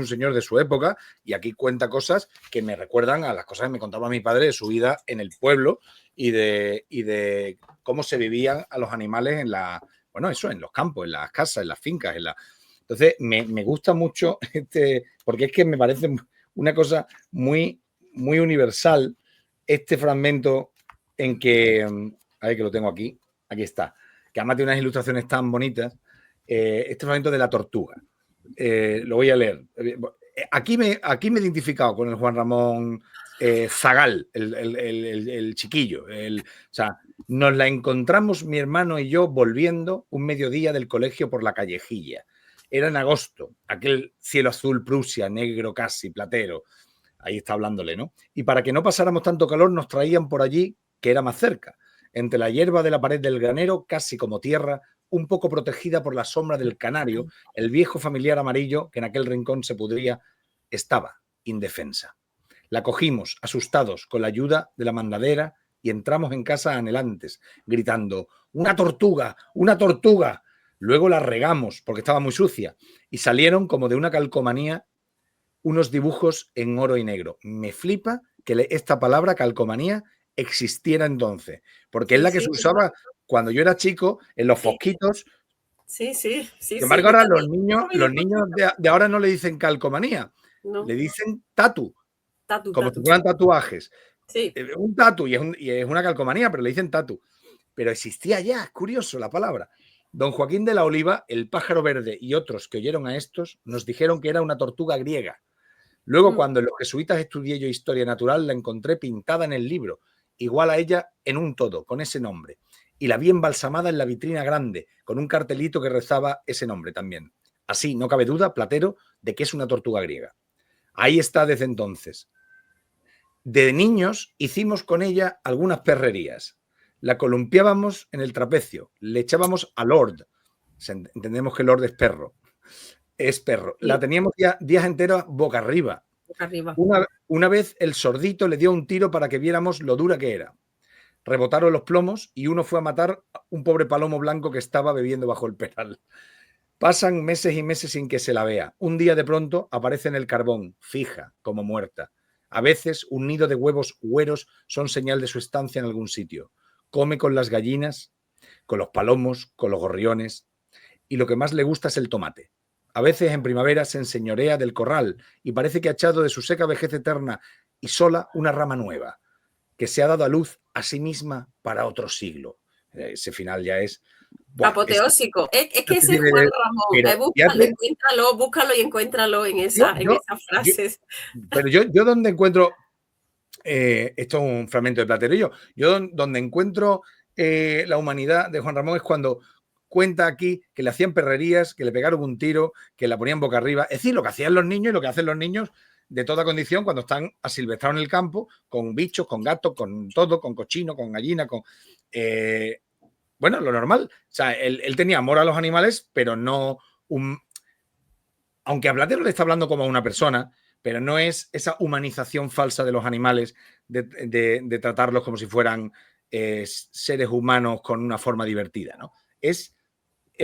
un señor de su época y aquí cuenta cosas que me recuerdan a las cosas que me contaba mi padre de su vida en el pueblo y de cómo se vivían a los animales en en los campos, en las casas, en las fincas. Entonces, me gusta mucho porque es que me parece una cosa muy, muy universal este fragmento en que, a ver que lo tengo aquí está, que además tiene unas ilustraciones tan bonitas, este fragmento de la tortuga. Lo voy a leer. Aquí me he identificado con el Juan Ramón Zagal, el chiquillo. O sea, nos la encontramos mi hermano y yo volviendo un mediodía del colegio por la Callejilla. Era en agosto, aquel cielo azul Prusia, negro casi, platero. Ahí está hablándole, ¿no? Y para que no pasáramos tanto calor nos traían por allí, que era más cerca, entre la hierba de la pared del granero, casi como tierra, un poco protegida por la sombra del canario, el viejo familiar amarillo que en aquel rincón se pudría, estaba indefensa. La cogimos, asustados, con la ayuda de la mandadera y entramos en casa anhelantes, gritando ¡una tortuga! ¡Una tortuga! Luego la regamos porque estaba muy sucia y salieron como de una calcomanía unos dibujos en oro y negro. Me flipa que esta palabra calcomanía existiera entonces, porque es la que se usaba cuando yo era chico en los fosquitos. Sí. Sin embargo, ahora los niños de ahora no le dicen calcomanía, le dicen tatu, como si fueran tatuajes. Sí. Un tatu y es una calcomanía, pero le dicen tatu. Pero existía ya, es curioso la palabra. Don Joaquín de la Oliva, el pájaro verde y otros que oyeron a estos nos dijeron que era una tortuga griega. Luego, cuando en los jesuitas estudié yo historia natural, la encontré pintada en el libro, igual a ella en un todo, con ese nombre. Y la vi embalsamada en la vitrina grande, con un cartelito que rezaba ese nombre también. Así, no cabe duda, Platero, de que es una tortuga griega. Ahí está desde entonces. De niños hicimos con ella algunas perrerías. La columpiábamos en el trapecio, le echábamos a Lord. Entendemos que Lord es perro. Es perro. Sí. La teníamos ya días enteros boca arriba. Boca arriba. Una vez el sordito le dio un tiro para que viéramos lo dura que era. Rebotaron los plomos y uno fue a matar a un pobre palomo blanco que estaba bebiendo bajo el peral. Pasan meses y meses sin que se la vea. Un día de pronto aparece en el carbón, fija, como muerta. A veces un nido de huevos hueros son señal de su estancia en algún sitio. Come con las gallinas, con los palomos, con los gorriones. Y lo que más le gusta es el tomate. A veces en primavera se enseñorea del corral y parece que ha echado de su seca vejez eterna y sola una rama nueva, que se ha dado a luz a sí misma para otro siglo. Ese final ya es... apoteósico. Es que ese Juan Ramón, búscalo y encuéntralo en esas frases. Pero yo donde encuentro... esto es un fragmento de Platero. Yo donde encuentro la humanidad de Juan Ramón es cuando cuenta aquí que le hacían perrerías, que le pegaron un tiro, que la ponían boca arriba. Es decir, lo que hacían los niños y lo que hacen los niños de toda condición cuando están asilvestrados en el campo, con bichos, con gatos, con todo, con cochino, con gallina, con... bueno, lo normal. O sea, él tenía amor a los animales, pero no un... Aunque a Platero le está hablando como a una persona, pero no es esa humanización falsa de los animales, de tratarlos como si fueran seres humanos con una forma divertida, ¿no? Es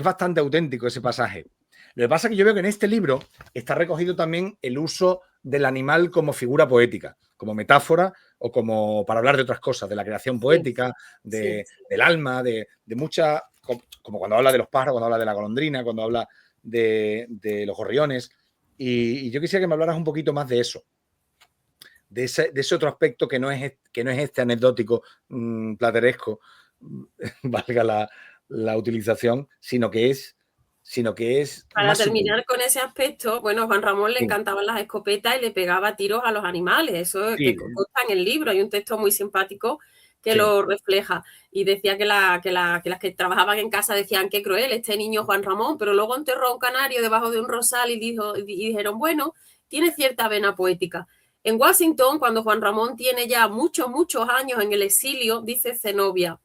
bastante auténtico ese pasaje. Lo que pasa es que yo veo que en este libro está recogido también el uso del animal como figura poética, como metáfora o como para hablar de otras cosas, de la creación poética, del alma, de muchas, como cuando habla de los pájaros, cuando habla de la golondrina, cuando habla de los gorriones. Y yo quisiera que me hablaras un poquito más de eso, de ese otro aspecto que no es este anecdótico plateresco, valga la utilización, sino que es para terminar con ese aspecto, bueno, Juan Ramón le encantaban las escopetas y le pegaba tiros a los animales, eso que consta en el libro, hay un texto muy simpático que lo refleja, y decía que las que trabajaban en casa decían qué cruel este niño Juan Ramón, pero luego enterró a un canario debajo de un rosal y dijeron, bueno, tiene cierta vena poética. En Washington, cuando Juan Ramón tiene ya muchos años en el exilio, dice Zenobia,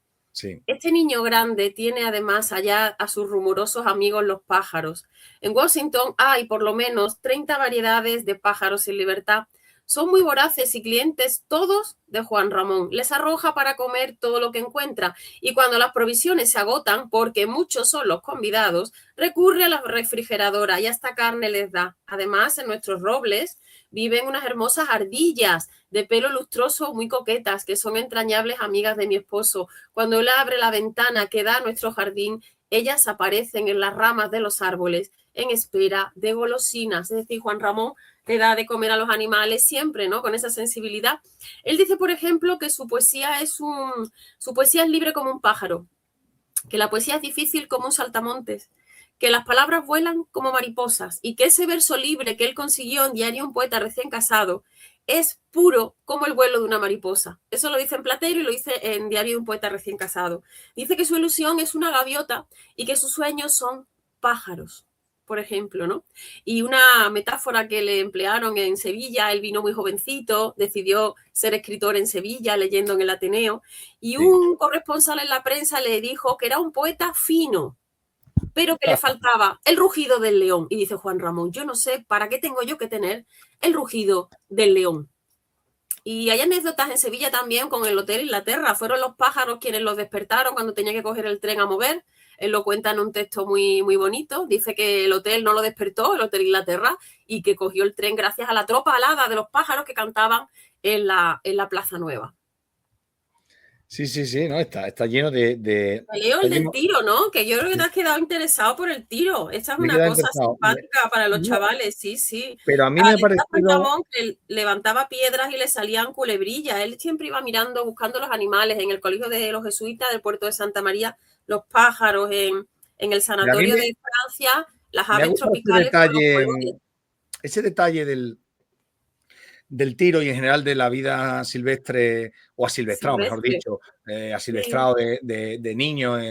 este niño grande tiene además allá a sus rumorosos amigos los pájaros. En Washington hay por lo menos 30 variedades de pájaros en libertad. son muy voraces y clientes todos de Juan Ramón. Les arroja para comer todo lo que encuentra y cuando las provisiones se agotan, porque muchos son los convidados, recurre a la refrigeradora y hasta carne les da. Además, en nuestros robles viven unas hermosas ardillas de pelo lustroso muy coquetas, que son entrañables amigas de mi esposo. Cuando él abre la ventana que da a nuestro jardín, ellas aparecen en las ramas de los árboles en espera de golosinas. Es decir, Juan Ramón le da de comer a los animales siempre, ¿no? Con esa sensibilidad. Él dice, por ejemplo, que su poesía es libre como un pájaro, que la poesía es difícil como un saltamontes, que las palabras vuelan como mariposas y que ese verso libre que él consiguió en Diario de un poeta recién casado es puro como el vuelo de una mariposa. Eso lo dice en Platero y lo dice en Diario de un poeta recién casado. Dice que su ilusión es una gaviota y que sus sueños son pájaros, por ejemplo, ¿no? Y una metáfora que le emplearon en Sevilla, él vino muy jovencito, decidió ser escritor en Sevilla, leyendo en el Ateneo, y un corresponsal en la prensa le dijo que era un poeta fino, pero que le faltaba el rugido del león. Y dice Juan Ramón, yo no sé para qué tengo yo que tener el rugido del león. Y hay anécdotas en Sevilla también con el Hotel Inglaterra. Fueron los pájaros quienes los despertaron cuando tenía que coger el tren a mover. Él lo cuenta en un texto muy, muy bonito. Dice que el hotel no lo despertó, el Hotel Inglaterra, y que cogió el tren gracias a la tropa alada de los pájaros que cantaban en la Plaza Nueva. Sí, sí, sí, no, está lleno de... Leo el del tiro, ¿no? Que yo creo que te has quedado interesado por el tiro. Esta es una cosa simpática para los chavales, sí, sí. Pero a mí me pareció... que levantaba piedras y le salían culebrillas. Él siempre iba mirando, buscando los animales en el colegio de los jesuitas del puerto de Santa María, los pájaros en el sanatorio de Francia, las aves tropicales. Ese detalle del tiro y en general de la vida silvestre o asilvestrado, mejor dicho, asilvestrado de niños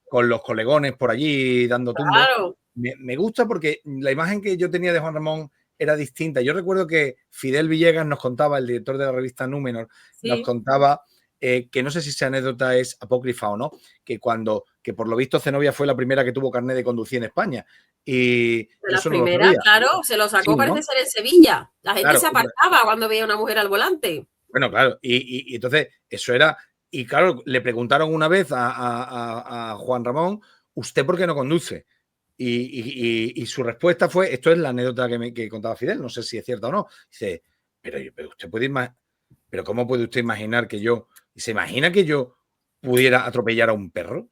con los colegones por allí dando tumbos. Claro. Me gusta porque la imagen que yo tenía de Juan Ramón era distinta. Yo recuerdo que Fidel Villegas nos contaba, el director de la revista Númenor, nos contaba que no sé si esa anécdota es apócrifa o no, que por lo visto Zenobia fue la primera que tuvo carnet de conducir en España. Y de las primeras, claro, se lo sacó, sí, parece, ¿no?, ser en Sevilla. La gente se apartaba cuando veía a una mujer al volante. Bueno, claro, y entonces eso era, y claro, le preguntaron una vez a Juan Ramón, ¿usted por qué no conduce? Y su respuesta fue, esto es la anécdota que contaba Fidel, no sé si es cierta o no, dice, pero usted puede pero ¿cómo puede usted imaginar que se imagina que yo pudiera atropellar a un perro?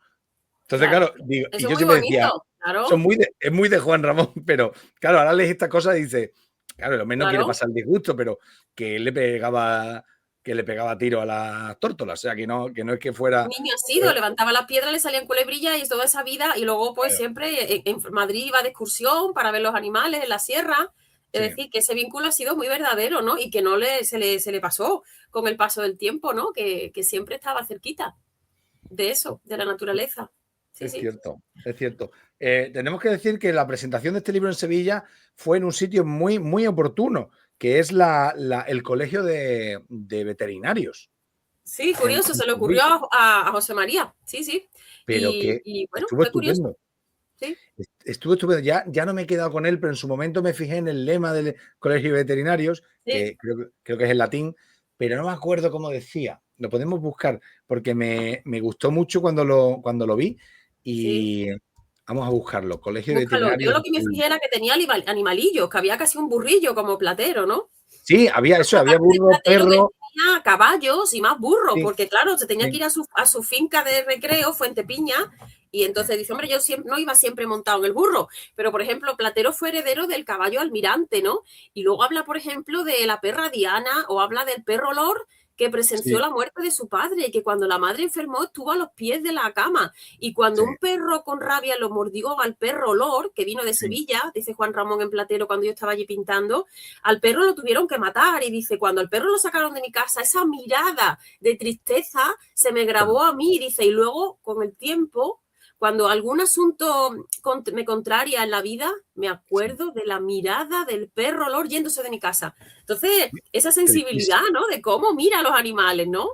Entonces, claro, digo, y yo siempre decía, claro, es muy de Juan Ramón, pero claro, ahora lees esta cosa y dice, claro, lo menos quiere pasar el disgusto, pero que él le pegaba tiro a las tórtolas, o sea, que no es que fuera... Un niño asido, levantaba las piedras, le salían culebrillas y toda esa vida, y luego pues siempre en Madrid iba de excursión para ver los animales en la sierra. Es decir, que ese vínculo ha sido muy verdadero, ¿no? Y que no se le pasó con el paso del tiempo, ¿no? Que siempre estaba cerquita de eso, de la naturaleza. Sí, es cierto, es cierto. Tenemos que decir que la presentación de este libro en Sevilla fue en un sitio muy, muy oportuno, que es el Colegio de Veterinarios. Sí, curioso, se le ocurrió a José María, sí, sí. Pero y bueno, estuvo curioso. Sí. Estuvo estupendo. Ya no me he quedado con él, pero en su momento me fijé en el lema del Colegio de Veterinarios, que creo que es en latín, pero no me acuerdo cómo decía. Lo podemos buscar, porque me gustó mucho cuando lo vi y vamos a buscarlo. Colegio de Veterinarios. Yo lo que me fijé era que tenía animalillos, que había casi un burrillo como Platero, ¿no? Sí, había eso, había burro, perro. Tenía caballos y más burros, porque claro, se tenía que ir a su finca de recreo, Fuente Piña, y entonces dice, hombre, yo no iba siempre montado en el burro, pero por ejemplo, Platero fue heredero del caballo almirante, ¿no? Y luego habla, por ejemplo, de la perra Diana, o habla del perro Lord, que presenció la muerte de su padre, y que cuando la madre enfermó estuvo a los pies de la cama, y cuando un perro con rabia lo mordió al perro Lord, que vino de Sevilla, dice Juan Ramón en Platero cuando yo estaba allí pintando, al perro lo tuvieron que matar, y dice, cuando al perro lo sacaron de mi casa, esa mirada de tristeza se me grabó a mí, dice, y luego con el tiempo, cuando algún asunto me contraria en la vida, me acuerdo de la mirada del perro Lord yéndose de mi casa. Entonces, esa sensibilidad, ¿no? De cómo mira a los animales, ¿no?